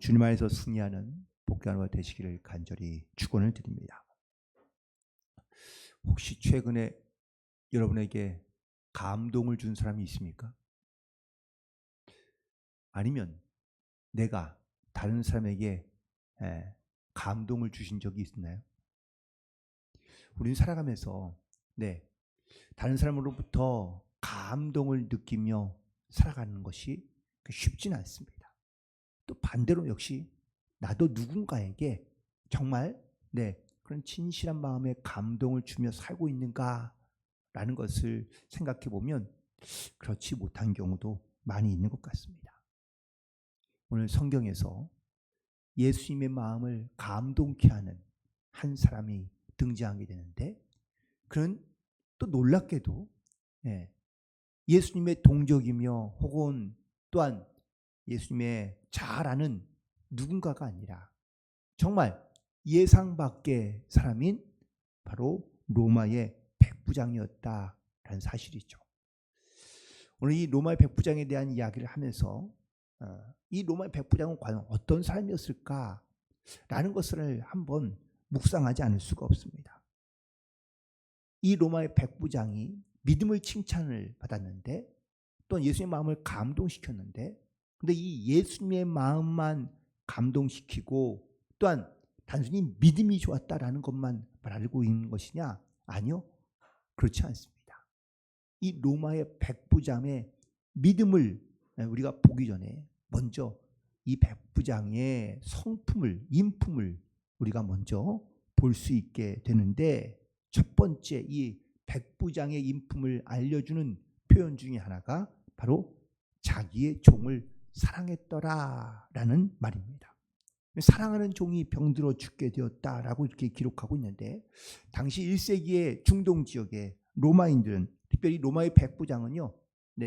주님 안에서 승리하는 복된 하루가 되시기를 간절히 축원을 드립니다. 혹시 최근에 여러분에게 감동을 준 사람이 있습니까? 아니면 내가 다른 사람에게 감동을 주신 적이 있나요? 우리는 살아가면서 다른 사람으로부터 감동을 느끼며 살아가는 것이 쉽지는 않습니다. 또 반대로 역시 나도 누군가에게 정말 그런 진실한 마음에 감동을 주며 살고 있는가라는 것을 생각해 보면 그렇지 못한 경우도 많이 있는 것 같습니다. 오늘 성경에서 예수님의 마음을 감동케 하는 한 사람이 등장하게 되는데, 그는 또 놀랍게도 예수님의 동족이며 혹은 또한 예수님의 잘 아는 누군가가 아니라 정말 예상 밖의 사람인 바로 로마의 백부장이었다라는 사실이죠. 오늘 이 로마의 백부장에 대한 이야기를 하면서 이 로마의 백부장은 과연 어떤 사람이었을까라는 것을 한번 묵상하지 않을 수가 없습니다. 이 로마의 백부장이 믿음을 칭찬을 받았는데, 또 예수님의 마음을 감동시켰는데, 근데 이 예수님의 마음만 감동시키고 또한 단순히 믿음이 좋았다라는 것만 알고 있는 것이냐? 아니요, 그렇지 않습니다. 이 로마의 백부장의 믿음을 우리가 보기 전에 먼저 이 백부장의 성품을, 인품을 우리가 먼저 볼 수 있게 되는데, 첫 번째 이 백부장의 인품을 알려주는 표현 중에 하나가 바로 자기의 종을 사랑했더라라는 말입니다. 사랑하는 종이 병들어 죽게 되었다라고 이렇게 기록하고 있는데, 당시 1세기의 중동 지역의 로마인들은, 특별히 로마의 백부장은요,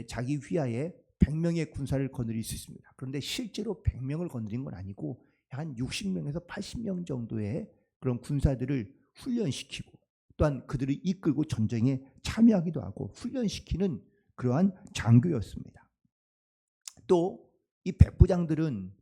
자기 휘하에 100명의 군사를 거느릴 수 있습니다. 그런데 실제로 100명을 거느린 건 아니고 한 60명에서 80명 정도의 그런 군사들을 훈련시키고 또한 그들을 이끌고 전쟁에 참여하기도 하고 훈련시키는 그러한 장교였습니다. 또 이 백부장들은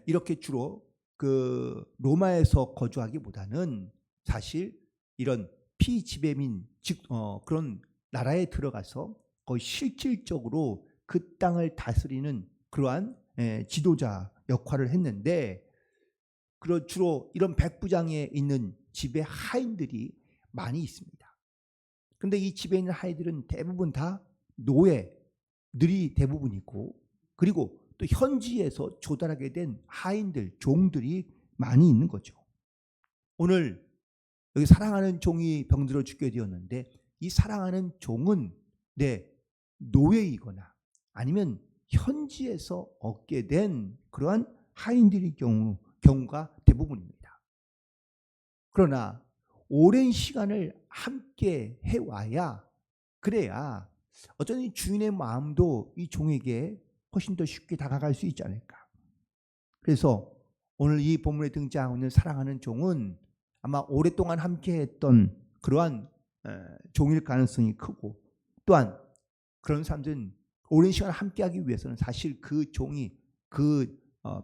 이렇게 주로 그 로마에서 거주하기보다는 사실 이런 피지배민, 즉 그런 나라에 들어가서 거의 실질적으로 그 땅을 다스리는 그러한 지도자 역할을 했는데, 주로 이런 백부장에 있는 집에 하인들이 많이 있습니다. 그런데 이 집에 있는 하인들은 대부분 다 노예들이 대부분이고, 그리고 또 현지에서 조달하게 된 하인들, 종들이 많이 있는 거죠. 오늘 여기 사랑하는 종이 병들어 죽게 되었는데, 이 사랑하는 종은 노예이거나 아니면 현지에서 얻게 된 그러한 하인들의 경우가 대부분입니다. 그러나 오랜 시간을 함께 해와야, 그래야 어쩌니 주인의 마음도 이 종에게 훨씬 더 쉽게 다가갈 수 있지 않을까. 그래서 오늘 이 본문에 등장하고 있는 사랑하는 종은 아마 오랫동안 함께했던 그러한 종일 가능성이 크고, 또한 그런 사람들은 오랜 시간 함께하기 위해서는 사실 그 종이 그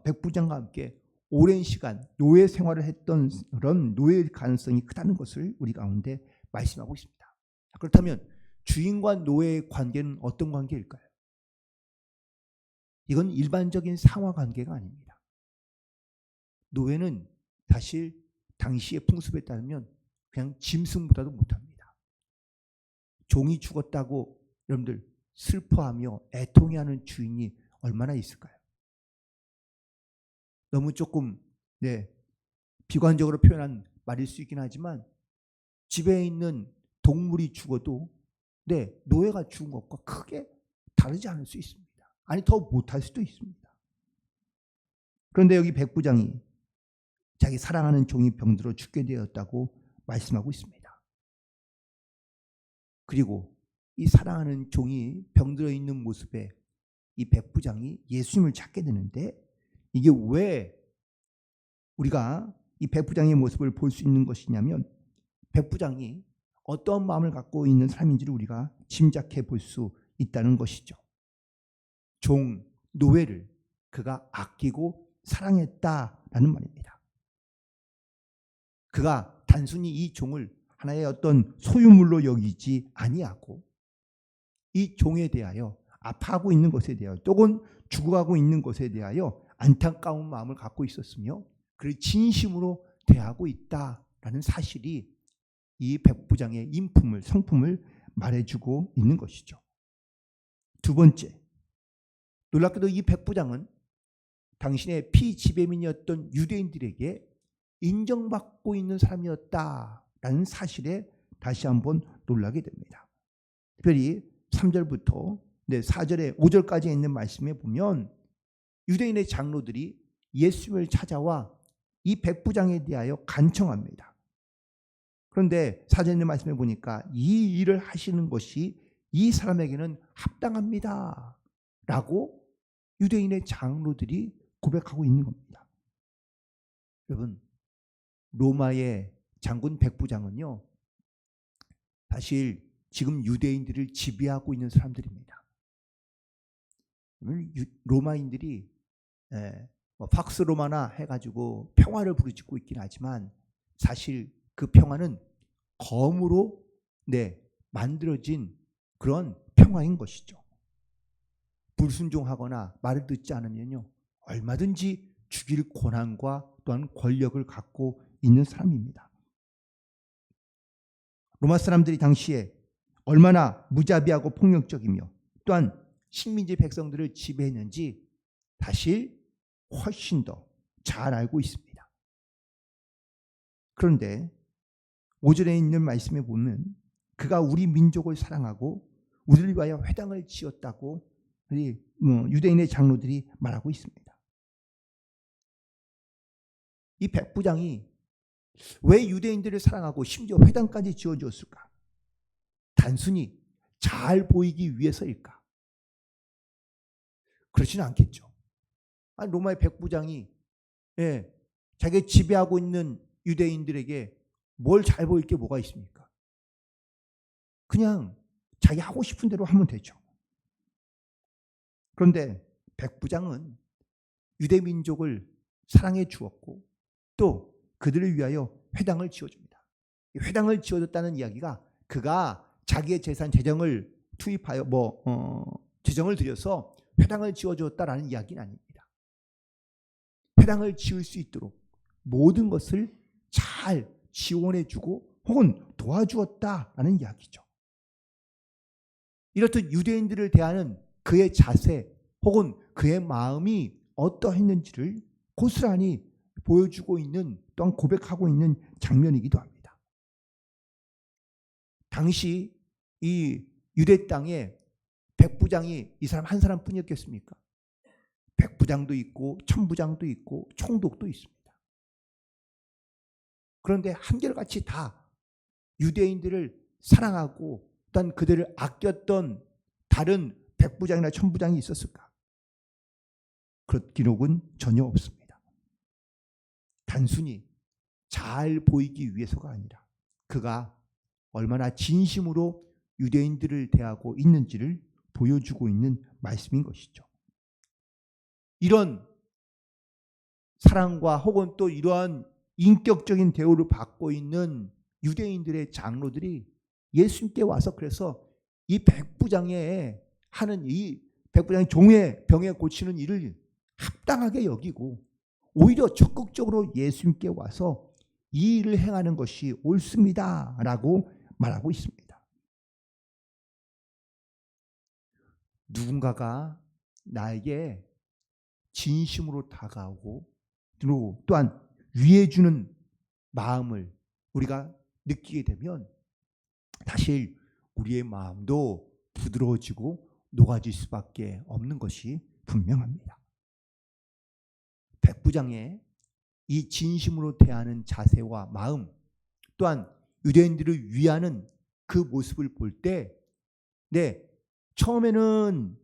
백부장과 함께 오랜 시간 노예 생활을 했던 그런 노예일 가능성이 크다는 것을 우리 가운데 말씀하고 있습니다. 그렇다면 주인과 노예의 관계는 어떤 관계일까요? 이건 일반적인 상하 관계가 아닙니다. 노예는 사실 당시의 풍습에 따르면 그냥 짐승보다도 못합니다. 종이 죽었다고 여러분들 슬퍼하며 애통해하는 주인이 얼마나 있을까요? 너무 조금 비관적으로 표현한 말일 수 있긴 하지만, 집에 있는 동물이 죽어도 노예가 죽은 것과 크게 다르지 않을 수 있습니다. 아니, 더 못할 수도 있습니다. 그런데 여기 백부장이 자기 사랑하는 종이 병들어 죽게 되었다고 말씀하고 있습니다. 그리고 이 사랑하는 종이 병들어 있는 모습에 이 백부장이 예수님을 찾게 되는데, 이게 왜 우리가 이 백부장의 모습을 볼 수 있는 것이냐면, 백부장이 어떤 마음을 갖고 있는 사람인지를 우리가 짐작해 볼 수 있다는 것이죠. 종, 노예를 그가 아끼고 사랑했다라는 말입니다. 그가 단순히 이 종을 하나의 어떤 소유물로 여기지 아니하고 이 종에 대하여 아파하고 있는 것에 대하여 또는 죽어가고 있는 것에 대하여 안타까운 마음을 갖고 있었으며 그를 진심으로 대하고 있다라는 사실이 이 백부장의 인품을 성품을 말해주고 있는 것이죠. 두 번째, 놀랍게도 이 백부장은 당신의 피지배민이었던 유대인들에게 인정받고 있는 사람이었다라는 사실에 다시 한번 놀라게 됩니다. 특별히 3절부터 4절에 5절까지 있는 말씀에 보면 유대인의 장로들이 예수님을 찾아와 이 백부장에 대하여 간청합니다. 그런데 4절에 있는 말씀에 보니까 이 일을 하시는 것이 이 사람에게는 합당합니다 라고 유대인의 장로들이 고백하고 있는 겁니다. 여러분, 로마의 장군 백부장은요, 사실 지금 유대인들을 지배하고 있는 사람들입니다. 로마인들이 팍스 로마나 해가지고 평화를 부르짖고 있긴 하지만 사실 그 평화는 검으로 만들어진 그런 평화인 것이죠. 불순종하거나 말을 듣지 않으면요 얼마든지 죽일 권한과 또한 권력을 갖고 있는 사람입니다. 로마 사람들이 당시에 얼마나 무자비하고 폭력적이며 또한 식민지 백성들을 지배했는지 사실 훨씬 더 잘 알고 있습니다. 그런데 5절에 있는 말씀에 보면 그가 우리 민족을 사랑하고 우리를 위하여 회당을 지었다고 유대인의 장로들이 말하고 있습니다. 이 백부장이 왜 유대인들을 사랑하고 심지어 회당까지 지어주었을까? 단순히 잘 보이기 위해서일까? 그렇지는 않겠죠. 로마의 백부장이 자기가 지배하고 있는 유대인들에게 뭘 잘 보일 게 뭐가 있습니까? 그냥 자기 하고 싶은 대로 하면 되죠. 그런데 백부장은 유대 민족을 사랑해 주었고 또 그들을 위하여 회당을 지어줍니다. 회당을 지어줬다는 이야기가 그가 자기의 재산 재정을 투입하여 재정을 들여서 회당을 지어줬다라는 이야기는 아닙니다. 회당을 지을 수 있도록 모든 것을 잘 지원해주고 혹은 도와주었다라는 이야기죠. 이렇듯 유대인들을 대하는 그의 자세 혹은 그의 마음이 어떠했는지를 고스란히 보여주고 있는 또한 고백하고 있는 장면이기도 합니다. 당시 이 유대 땅에 백부장이 이 사람 한 사람뿐이었겠습니까? 백부장도 있고 천부장도 있고 총독도 있습니다. 그런데 한결같이 다 유대인들을 사랑하고 또한 그들을 아꼈던 다른 백부장이나 천부장이 있었을까? 그런 기록은 전혀 없습니다. 단순히 잘 보이기 위해서가 아니라 그가 얼마나 진심으로 유대인들을 대하고 있는지를 보여주고 있는 말씀인 것이죠. 이런 사랑과 혹은 또 이러한 인격적인 대우를 받고 있는 유대인들의 장로들이 예수님께 와서 그래서 이 백부장의 하는 이 백부장의 종의 병에 고치는 일을 합당하게 여기고 오히려 적극적으로 예수님께 와서 이 일을 행하는 것이 옳습니다라고 말하고 있습니다. 누군가가 나에게 진심으로 다가오고 또한 위해주는 마음을 우리가 느끼게 되면 사실 우리의 마음도 부드러워지고 녹아질 수밖에 없는 것이 분명합니다. 백부장의 이 진심으로 대하는 자세와 마음 또한 유대인들을 위하는 그 모습을 볼 때 처음에는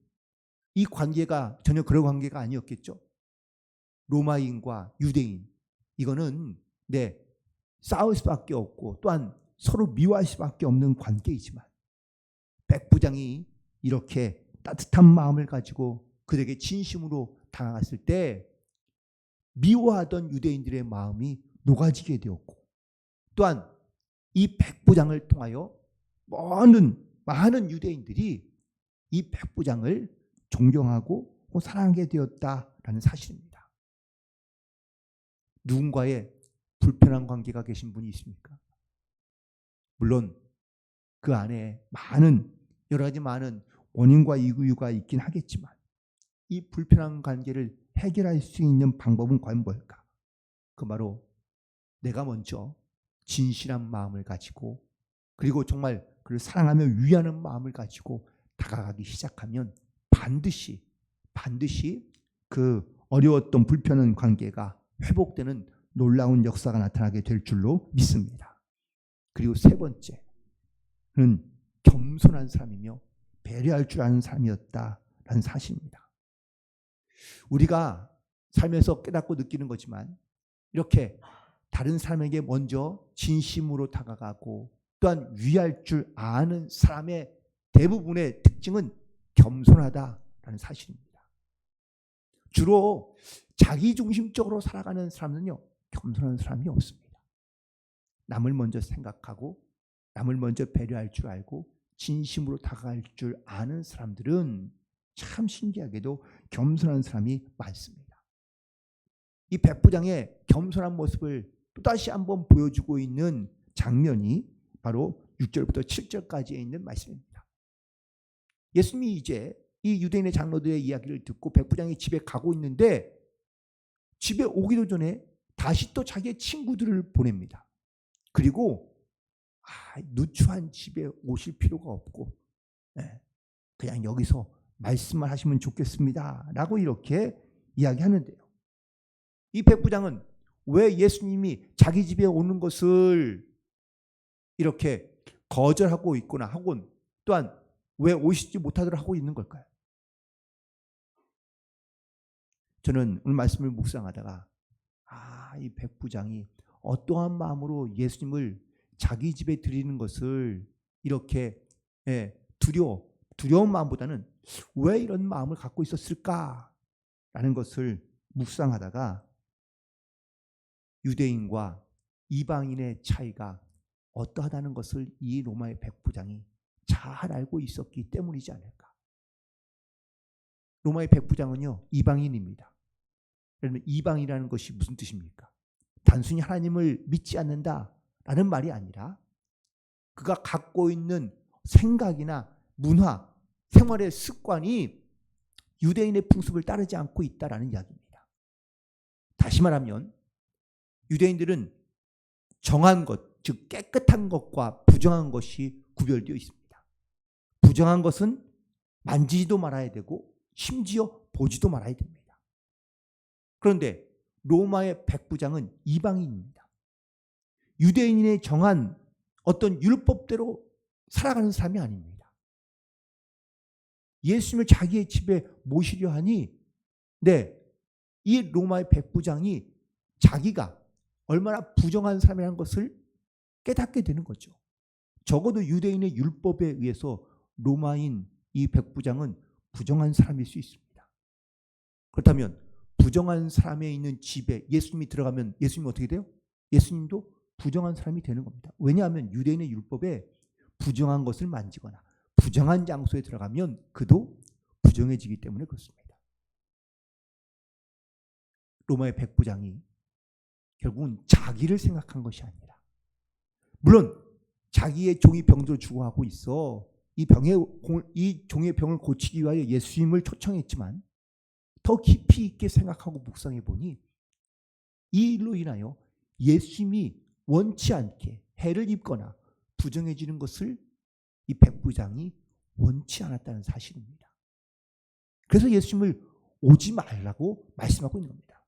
이 관계가 전혀 그런 관계가 아니었겠죠. 로마인과 유대인 이거는 싸울 수밖에 없고 또한 서로 미워할 수밖에 없는 관계이지만 백부장이 이렇게 따뜻한 마음을 가지고 그들에게 진심으로 다가갔을 때 미워하던 유대인들의 마음이 녹아지게 되었고, 또한 이 백부장을 통하여 많은 유대인들이 이 백부장을 존경하고 사랑하게 되었다라는 사실입니다. 누군가의 불편한 관계가 계신 분이 있습니까? 물론 그 안에 여러 가지 많은 원인과 이유가 있긴 하겠지만, 이 불편한 관계를 해결할 수 있는 방법은 과연 뭘까? 그 바로 내가 먼저 진실한 마음을 가지고, 그리고 정말 그를 사랑하며 위하는 마음을 가지고 다가가기 시작하면 반드시 그 어려웠던 불편한 관계가 회복되는 놀라운 역사가 나타나게 될 줄로 믿습니다. 그리고 세 번째는 겸손한 사람이며 배려할 줄 아는 사람이었다라는 사실입니다. 우리가 살면서 깨닫고 느끼는 거지만, 이렇게 다른 사람에게 먼저 진심으로 다가가고 또한 위할 줄 아는 사람의 대부분의 특징은 겸손하다라는 사실입니다. 주로 자기중심적으로 살아가는 사람은요, 겸손한 사람이 없습니다. 남을 먼저 생각하고 남을 먼저 배려할 줄 알고 진심으로 다가갈 줄 아는 사람들은 참 신기하게도 겸손한 사람이 많습니다. 이 백부장의 겸손한 모습을 또다시 한번 보여주고 있는 장면이 바로 6절부터 7절까지에 있는 말씀입니다. 예수님이 이제 이 유대인의 장로들의 이야기를 듣고 백부장이 집에 가고 있는데, 집에 오기도 전에 다시 또 자기의 친구들을 보냅니다. 그리고 누추한 집에 오실 필요가 없고 그냥 여기서 말씀만 하시면 좋겠습니다 라고 이렇게 이야기하는데요. 이 백부장은 왜 예수님이 자기 집에 오는 것을 이렇게 거절하고 있거나 하곤, 또한 왜 오시지 못하도록 하고 있는 걸까요? 저는 오늘 말씀을 묵상하다가 이 백부장이 어떠한 마음으로 예수님을 자기 집에 드리는 것을 이렇게 두려운 마음보다는 왜 이런 마음을 갖고 있었을까라는 것을 묵상하다가 유대인과 이방인의 차이가 어떠하다는 것을 이 로마의 백부장이 잘 알고 있었기 때문이지 않을까. 로마의 백부장은요, 이방인입니다. 그러면 이방이라는 것이 무슨 뜻입니까? 단순히 하나님을 믿지 않는다라는 말이 아니라 그가 갖고 있는 생각이나 문화, 생활의 습관이 유대인의 풍습을 따르지 않고 있다라는 이야기입니다. 다시 말하면 유대인들은 정한 것, 즉 깨끗한 것과 부정한 것이 구별되어 있습니다. 부정한 것은 만지지도 말아야 되고 심지어 보지도 말아야 됩니다. 그런데 로마의 백부장은 이방인입니다. 유대인의 정한 어떤 율법대로 살아가는 사람이 아닙니다. 예수님을 자기의 집에 모시려 하니 이 로마의 백부장이 자기가 얼마나 부정한 사람이라는 것을 깨닫게 되는 거죠. 적어도 유대인의 율법에 의해서 로마인 이 백부장은 부정한 사람일 수 있습니다. 그렇다면 부정한 사람에 있는 집에 예수님이 들어가면 예수님은 어떻게 돼요? 예수님도 부정한 사람이 되는 겁니다. 왜냐하면 유대인의 율법에 부정한 것을 만지거나 부정한 장소에 들어가면 그도 부정해지기 때문에 그렇습니다. 로마의 백부장이 결국은 자기를 생각한 것이 아니라, 물론 자기의 종이 병들어 죽어가고 있어 이 종의 병을 고치기 위하여 예수님을 초청했지만 더 깊이 있게 생각하고 묵상해 보니 이 일로 인하여 예수님이 원치 않게 해를 입거나 부정해지는 것을 이 백부장이 원치 않았다는 사실입니다. 그래서 예수님을 오지 말라고 말씀하고 있는 겁니다.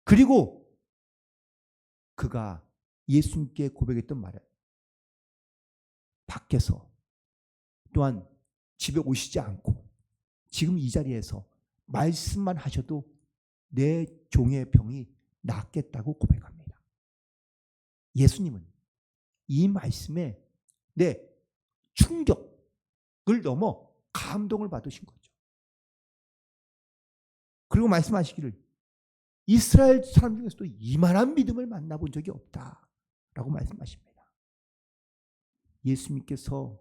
그리고 그가 예수님께 고백했던 말은 밖에서 또한 집에 오시지 않고 지금 이 자리에서 말씀만 하셔도 내 종의 병이 낫겠다고 고백합니다. 예수님은 이 말씀에 충격을 넘어 감동을 받으신 거죠. 그리고 말씀하시기를 이스라엘 사람 중에서도 이만한 믿음을 만나본 적이 없다라고 말씀하십니다. 예수님께서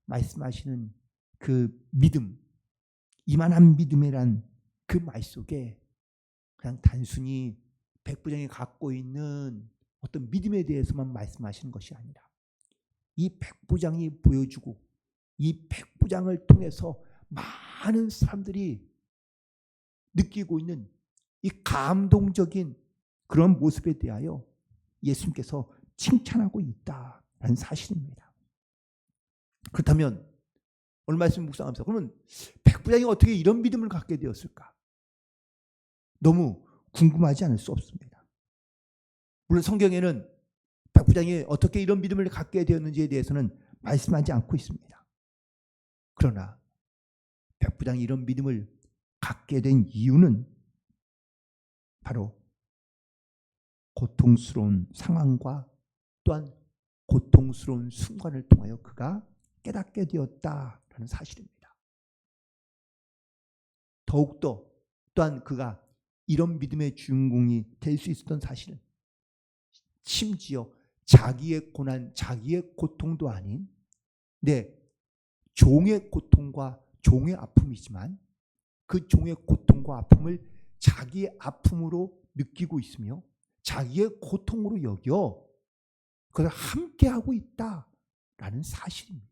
말씀하시는 그 믿음, 이만한 믿음이란 그 말 속에 그냥 단순히 백부장이 갖고 있는 어떤 믿음에 대해서만 말씀하시는 것이 아니라 이 백부장이 보여주고 이 백부장을 통해서 많은 사람들이 느끼고 있는 이 감동적인 그런 모습에 대하여 예수님께서 칭찬하고 있다라는 사실입니다. 그렇다면 오늘 말씀 묵상하면서 그러면 백부장이 어떻게 이런 믿음을 갖게 되었을까? 너무 궁금하지 않을 수 없습니다. 물론 성경에는 백부장이 어떻게 이런 믿음을 갖게 되었는지에 대해서는 말씀하지 않고 있습니다. 그러나 백부장이 이런 믿음을 갖게 된 이유는 바로 고통스러운 상황과 또한 고통스러운 순간을 통하여 그가 깨닫게 되었다라는 사실입니다. 더욱더 또한 그가 이런 믿음의 주인공이 될 수 있었던 사실은 심지어 자기의 고난, 자기의 고통도 아닌 종의 고통과 종의 아픔이지만 그 종의 고통과 아픔을 자기의 아픔으로 느끼고 있으며 자기의 고통으로 여겨 그것을 함께하고 있다라는 사실입니다.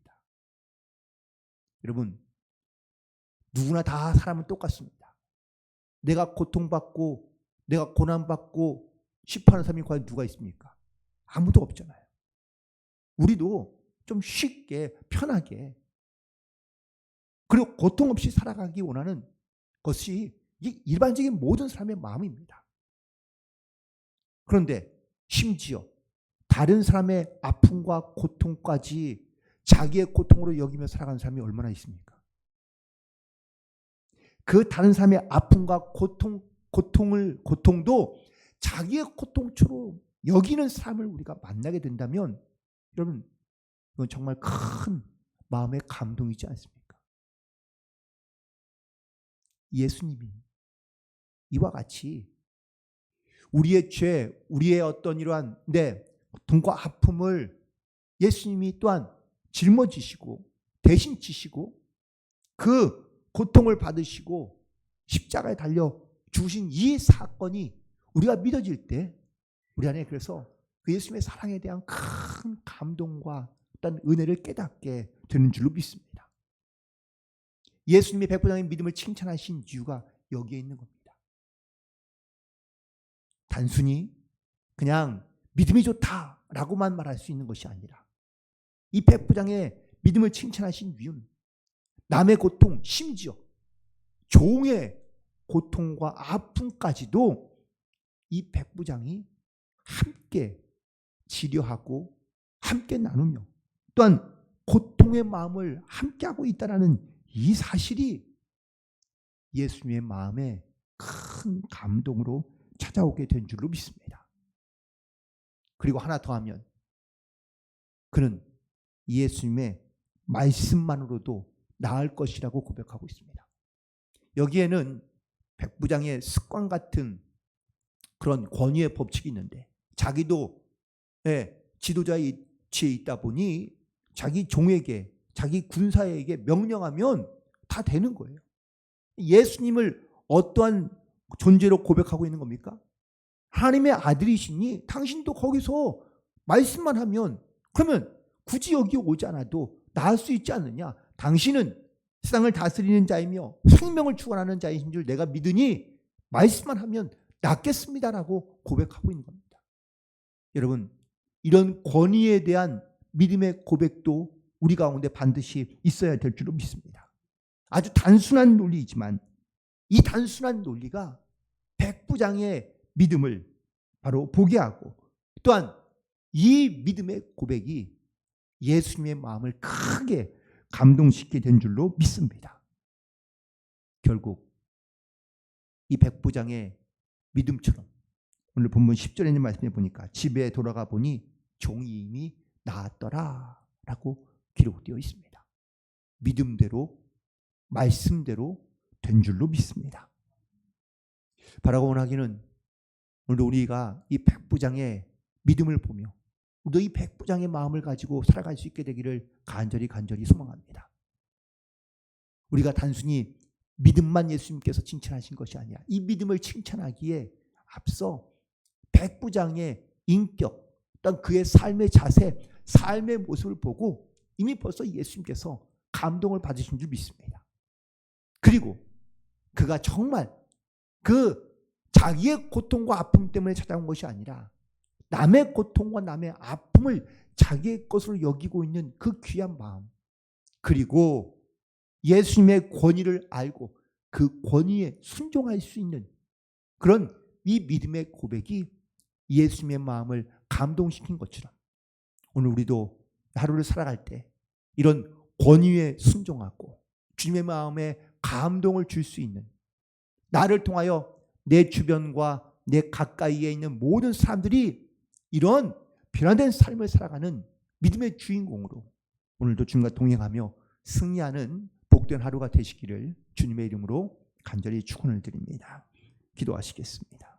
여러분, 누구나 다 사람은 똑같습니다. 내가 고통받고 내가 고난받고 싶어하는 사람이 과연 누가 있습니까? 아무도 없잖아요. 우리도 좀 쉽게 편하게 그리고 고통 없이 살아가기 원하는 것이 일반적인 모든 사람의 마음입니다. 그런데 심지어 다른 사람의 아픔과 고통까지 자기의 고통으로 여기며 살아가는 사람이 얼마나 있습니까? 그 다른 사람의 아픔과 고통도 자기의 고통처럼 여기는 사람을 우리가 만나게 된다면 여러분, 이건 정말 큰 마음의 감동이지 않습니까? 예수님이 이와 같이 우리의 죄, 우리의 어떤 이러한 고통과 아픔을 예수님이 또한 짊어지시고 대신 지시고 그 고통을 받으시고 십자가에 달려 죽으신 이 사건이 우리가 믿어질 때 우리 안에 그래서 그 예수님의 사랑에 대한 큰 감동과 어떤 은혜를 깨닫게 되는 줄로 믿습니다. 예수님이 백부장의 믿음을 칭찬하신 이유가 여기에 있는 겁니다. 단순히 그냥 믿음이 좋다라고만 말할 수 있는 것이 아니라 이 백부장의 믿음을 칭찬하신 이유는 남의 고통, 심지어 종의 고통과 아픔까지도 이 백부장이 함께 치료하고 함께 나누며 또한 고통의 마음을 함께하고 있다는 이 사실이 예수님의 마음에 큰 감동으로 찾아오게 된 줄로 믿습니다. 그리고 하나 더 하면 그는 예수님의 말씀만으로도 나을 것이라고 고백하고 있습니다. 여기에는 백부장의 습관 같은 그런 권위의 법칙이 있는데 자기도 지도자의 위치에 있다 보니 자기 종에게 자기 군사에게 명령하면 다 되는 거예요. 예수님을 어떠한 존재로 고백하고 있는 겁니까? 하나님의 아들이시니 당신도 거기서 말씀만 하면 그러면 굳이 여기 오지 않아도 나을 수 있지 않느냐? 당신은 세상을 다스리는 자이며 생명을 주관하는 자이신 줄 내가 믿으니 말씀만 하면 낫겠습니다라고 고백하고 있는 겁니다. 여러분, 이런 권위에 대한 믿음의 고백도 우리 가운데 반드시 있어야 될 줄로 믿습니다. 아주 단순한 논리이지만 이 단순한 논리가 백부장의 믿음을 바로 보게 하고 또한 이 믿음의 고백이 예수님의 마음을 크게 감동시키게 된 줄로 믿습니다. 결국 이 백부장의 믿음처럼 오늘 본문 10절에 있는 말씀에 보니까 집에 돌아가 보니 종이 이미 나았더라 라고 기록되어 있습니다. 믿음대로 말씀대로 된 줄로 믿습니다. 바라고 원하기는 오늘도 우리가 이 백부장의 믿음을 보며 우리도 이 백부장의 마음을 가지고 살아갈 수 있게 되기를 간절히 소망합니다. 우리가 단순히 믿음만 예수님께서 칭찬하신 것이 아니라 이 믿음을 칭찬하기에 앞서 백부장의 인격, 또한 그의 삶의 자세, 삶의 모습을 보고 이미 벌써 예수님께서 감동을 받으신 줄 믿습니다. 그리고 그가 정말 그 자기의 고통과 아픔 때문에 찾아온 것이 아니라 남의 고통과 남의 아픔을 자기의 것으로 여기고 있는 그 귀한 마음, 그리고 예수님의 권위를 알고 그 권위에 순종할 수 있는 그런 이 믿음의 고백이 예수님의 마음을 감동시킨 것처럼 오늘 우리도 하루를 살아갈 때 이런 권위에 순종하고 주님의 마음에 감동을 줄 수 있는, 나를 통하여 내 주변과 내 가까이에 있는 모든 사람들이 이런 변화된 삶을 살아가는 믿음의 주인공으로 오늘도 주님과 동행하며 승리하는 복된 하루가 되시기를 주님의 이름으로 간절히 축원을 드립니다. 기도하시겠습니다.